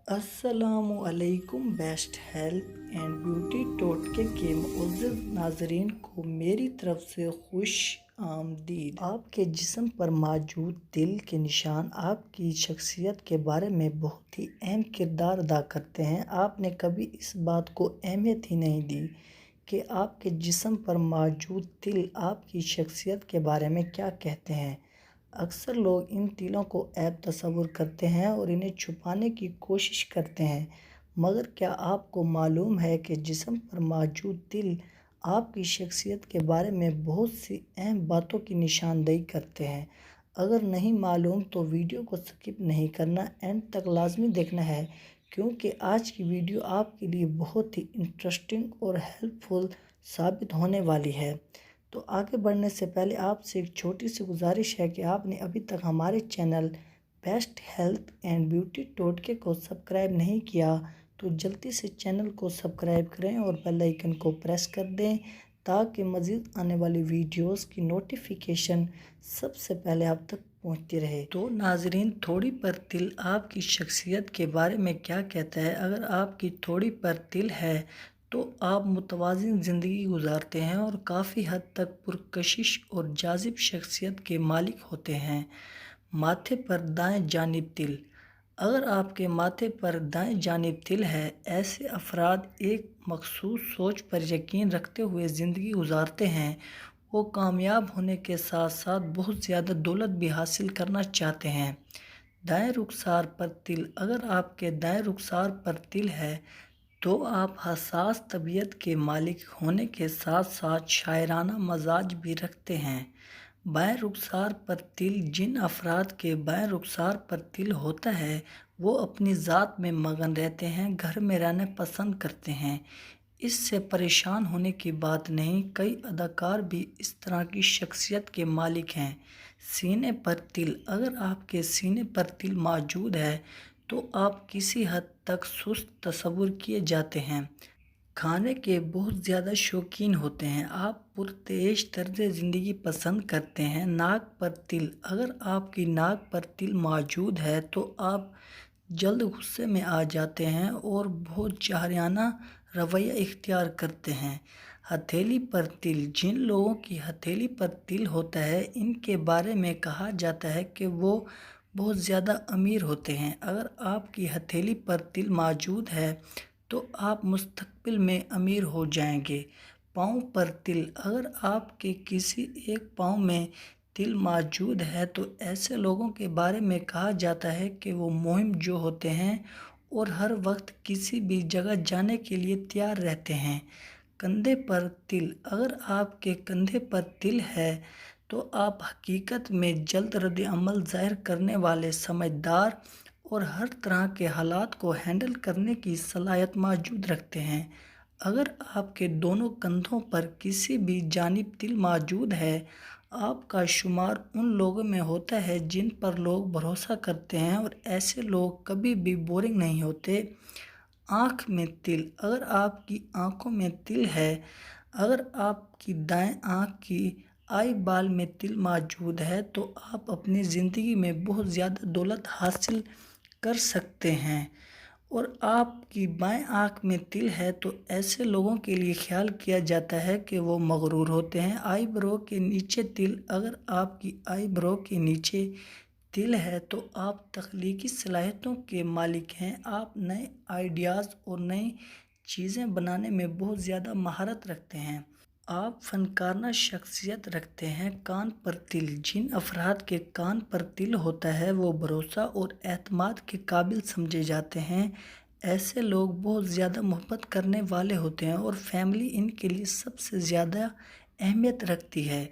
السلام علیکم۔ Best health and beauty ٹوٹکے کے معزز ناظرین کو میری طرف سے خوش آمدید۔ آپ کے جسم پر موجود تل کے نشان آپ کی شخصیت کے بارے میں بہت ہی اہم کردار ادا کرتے ہیں۔ آپ نے کبھی اس بات کو اہمیت ہی نہیں دی کہ آپ کے جسم پر موجود تل آپ کی شخصیت کے بارے میں کیا کہتے ہیں۔ اکثر لوگ ان تلوں کو عیب تصور کرتے ہیں اور انہیں چھپانے کی کوشش کرتے ہیں، مگر کیا آپ کو معلوم ہے کہ جسم پر موجود تل آپ کی شخصیت کے بارے میں بہت سی اہم باتوں کی نشاندہی کرتے ہیں؟ اگر نہیں معلوم تو ویڈیو کو سکپ نہیں کرنا، اینڈ تک لازمی دیکھنا ہے، کیونکہ آج کی ویڈیو آپ کے لیے بہت ہی انٹرسٹنگ اور ہیلپ فل ثابت ہونے والی ہے۔ تو آگے بڑھنے سے پہلے آپ سے ایک چھوٹی سی گزارش ہے کہ آپ نے ابھی تک ہمارے channel best health and beauty ٹوٹکے کو سبسکرائب نہیں کیا تو جلدی سے چینل کو سبسکرائب کریں اور بیل آئیکن کو پریس کر دیں تاکہ مزید آنے والی ویڈیوز کی نوٹیفیکیشن سب سے پہلے آپ تک پہنچتی رہے۔ تو ناظرین، تھوڑی پر تل آپ کی شخصیت کے بارے میں کیا کہتا ہے؟ اگر آپ کی تھوڑی پر تل ہے تو آپ متوازن زندگی گزارتے ہیں اور کافی حد تک پرکشش اور جاذب شخصیت کے مالک ہوتے ہیں۔ ماتھے پر دائیں جانب تل۔ اگر آپ کے ماتھے پر دائیں جانب تل ہے، ایسے افراد ایک مخصوص سوچ پر یقین رکھتے ہوئے زندگی گزارتے ہیں۔ وہ کامیاب ہونے کے ساتھ ساتھ بہت زیادہ دولت بھی حاصل کرنا چاہتے ہیں۔ دائیں رخسار پر تل۔ اگر آپ کے دائیں رخسار پر تل ہے تو آپ حساس طبیعت کے مالک ہونے کے ساتھ ساتھ شاعرانہ مزاج بھی رکھتے ہیں۔ بائیں رخسار پر تل۔ جن افراد کے بائیں رخسار پر تل ہوتا ہے وہ اپنی ذات میں مگن رہتے ہیں، گھر میں رہنا پسند کرتے ہیں۔ اس سے پریشان ہونے کی بات نہیں، کئی اداکار بھی اس طرح کی شخصیت کے مالک ہیں۔ سینے پر تل۔ اگر آپ کے سینے پر تل موجود ہے تو آپ کسی حد تک سست تصور کیے جاتے ہیں۔ کھانے کے بہت زیادہ شوقین ہوتے ہیں۔ آپ پرتعیش طرز زندگی پسند کرتے ہیں۔ ناک پر تل۔ اگر آپ کی ناک پر تل موجود ہے تو آپ جلد غصے میں آ جاتے ہیں اور بہت جارحانہ رویہ اختیار کرتے ہیں۔ ہتھیلی پر تل۔ جن لوگوں کی ہتھیلی پر تل ہوتا ہے ان کے بارے میں کہا جاتا ہے کہ وہ بہت زیادہ امیر ہوتے ہیں۔ اگر آپ کی ہتھیلی پر تل موجود ہے تو آپ مستقبل میں امیر ہو جائیں گے۔ پاؤں پر تل۔ اگر آپ کے کسی ایک پاؤں میں تل موجود ہے تو ایسے لوگوں کے بارے میں کہا جاتا ہے کہ وہ مہم جو ہوتے ہیں اور ہر وقت کسی بھی جگہ جانے کے لیے تیار رہتے ہیں۔ کندھے پر تل۔ اگر آپ کے کندھے پر تل ہے تو آپ حقیقت میں جلد رد عمل ظاہر کرنے والے، سمجھدار اور ہر طرح کے حالات کو ہینڈل کرنے کی صلاحیت موجود رکھتے ہیں۔ اگر آپ کے دونوں کندھوں پر کسی بھی جانب تل موجود ہے، آپ کا شمار ان لوگوں میں ہوتا ہے جن پر لوگ بھروسہ کرتے ہیں اور ایسے لوگ کبھی بھی بورنگ نہیں ہوتے۔ آنکھ میں تل۔ اگر آپ کی آنکھوں میں تل ہے، اگر آپ کی دائیں آنکھ کی آئی بال میں تل موجود ہے تو آپ اپنی زندگی میں بہت زیادہ دولت حاصل کر سکتے ہیں، اور آپ کی بائیں آنکھ میں تل ہے تو ایسے لوگوں کے لیے خیال کیا جاتا ہے کہ وہ مغرور ہوتے ہیں۔ آئی برو کے نیچے تل۔ اگر آپ کی آئی برو کے نیچے تل ہے تو آپ تخلیقی صلاحیتوں کے مالک ہیں۔ آپ نئے آئیڈیاز اور نئی چیزیں بنانے میں بہت زیادہ مہارت رکھتے ہیں۔ آپ فنکارانہ شخصیت رکھتے ہیں۔ کان پر تل۔ جن افراد کے کان پر تل ہوتا ہے وہ بھروسہ اور اعتماد کے قابل سمجھے جاتے ہیں۔ ایسے لوگ بہت زیادہ محبت کرنے والے ہوتے ہیں اور فیملی ان کے لیے سب سے زیادہ اہمیت رکھتی ہے۔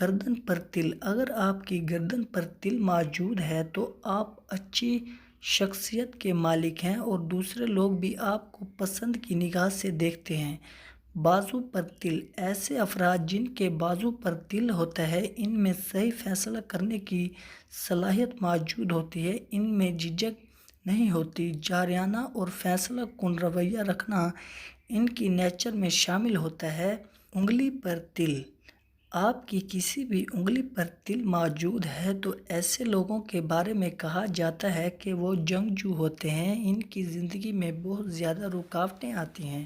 گردن پر تل۔ اگر آپ کی گردن پر تل موجود ہے تو آپ اچھی شخصیت کے مالک ہیں اور دوسرے لوگ بھی آپ کو پسند کی نگاہ سے دیکھتے ہیں۔ بازو پر تل۔ ایسے افراد جن کے بازو پر تل ہوتا ہے ان میں صحیح فیصلہ کرنے کی صلاحیت موجود ہوتی ہے، ان میں جھجک نہیں ہوتی۔ جارحانہ اور فیصلہ کن رویہ رکھنا ان کی نیچر میں شامل ہوتا ہے۔ انگلی پر تل۔ آپ کی کسی بھی انگلی پر تل موجود ہے تو ایسے لوگوں کے بارے میں کہا جاتا ہے کہ وہ جنگجو ہوتے ہیں، ان کی زندگی میں بہت زیادہ رکاوٹیں آتی ہیں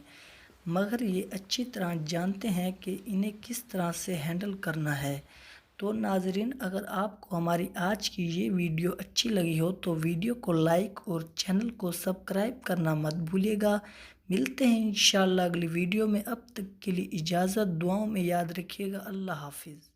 مگر یہ اچھی طرح جانتے ہیں کہ انہیں کس طرح سے ہینڈل کرنا ہے۔ تو ناظرین، اگر آپ کو ہماری آج کی یہ ویڈیو اچھی لگی ہو تو ویڈیو کو لائک اور چینل کو سبسکرائب کرنا مت بھولیے گا۔ ملتے ہیں انشاءاللہ اگلی ویڈیو میں، اب تک کے لیے اجازت، دعاؤں میں یاد رکھیے گا۔ اللہ حافظ۔